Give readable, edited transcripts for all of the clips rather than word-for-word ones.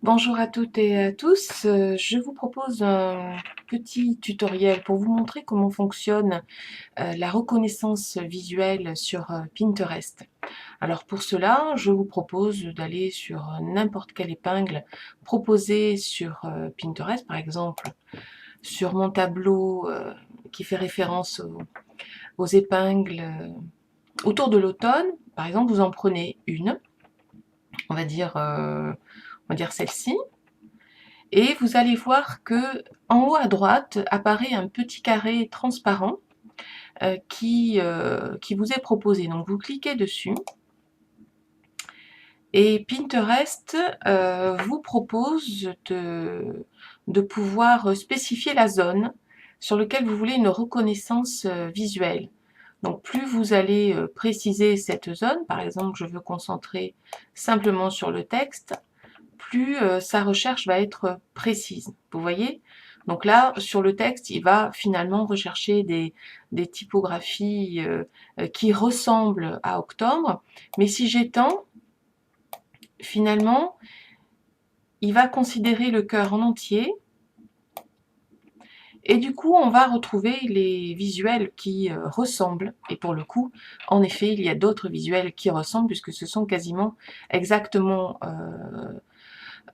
Bonjour à toutes et à tous, je vous propose un petit tutoriel pour vous montrer comment fonctionne la reconnaissance visuelle sur Pinterest. Alors pour cela, je vous propose d'aller sur n'importe quelle épingle proposée sur Pinterest, par exemple sur mon tableau qui fait référence aux épingles autour de l'automne. Par exemple, vous en prenez une, on va dire, celle-ci. Et vous allez voir que en haut à droite apparaît un petit carré transparent qui vous est proposé. Donc vous cliquez dessus et Pinterest vous propose de pouvoir spécifier la zone sur laquelle vous voulez une reconnaissance visuelle. Donc plus vous allez préciser cette zone, par exemple je veux concentrer simplement sur le texte, plus sa recherche va être précise. Vous voyez? Donc là, sur le texte, il va finalement rechercher des typographies qui ressemblent à octobre. Mais si j'étends, finalement, il va considérer le cœur en entier. Et du coup, on va retrouver les visuels qui ressemblent. Et pour le coup, en effet, il y a d'autres visuels qui ressemblent puisque ce sont quasiment exactement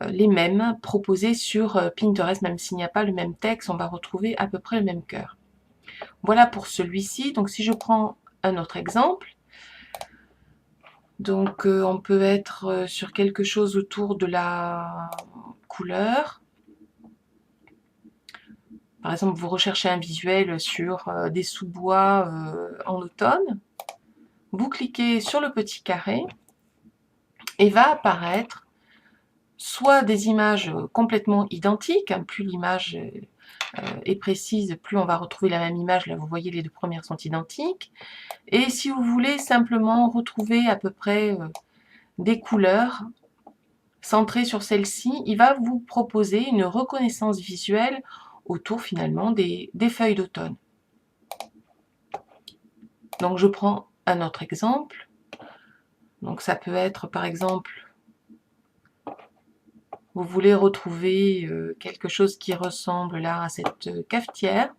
les mêmes proposés sur Pinterest, même s'il n'y a pas le même texte, on va retrouver à peu près le même cœur. Voilà pour celui-ci. Donc si je prends un autre exemple, donc on peut être sur quelque chose autour de la couleur. Par exemple, vous recherchez un visuel sur des sous-bois en automne. Vous cliquez sur le petit carré et va apparaître soit des images complètement identiques, hein, plus l'image est précise, plus on va retrouver la même image. Là, vous voyez, les deux premières sont identiques. Et si vous voulez simplement retrouver à peu près des couleurs centrées sur celle-ci, il va vous proposer une reconnaissance visuelle autour finalement des feuilles d'automne. Donc je prends un autre exemple. Donc ça peut être par exemple, vous voulez retrouver quelque chose qui ressemble là à cette cafetière.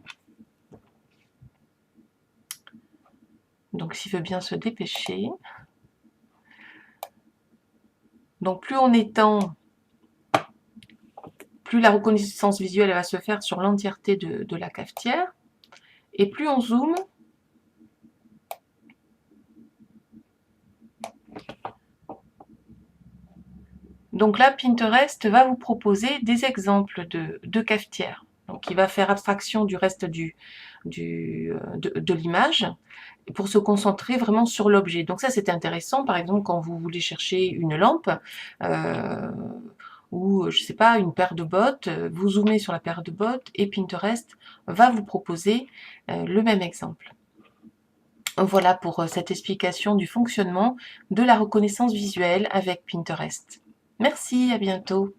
Donc s'il veut bien se dépêcher. Donc plus on étend, plus la reconnaissance visuelle va se faire sur l'entièreté de la cafetière. Et plus on zoome, donc là Pinterest va vous proposer des exemples de cafetières. Donc il va faire abstraction du reste de l'image pour se concentrer vraiment sur l'objet. Donc ça c'est intéressant, par exemple quand vous voulez chercher une lampe ou je sais pas, une paire de bottes, vous zoomez sur la paire de bottes et Pinterest va vous proposer le même exemple. Voilà pour cette explication du fonctionnement de la reconnaissance visuelle avec Pinterest. Merci, à bientôt.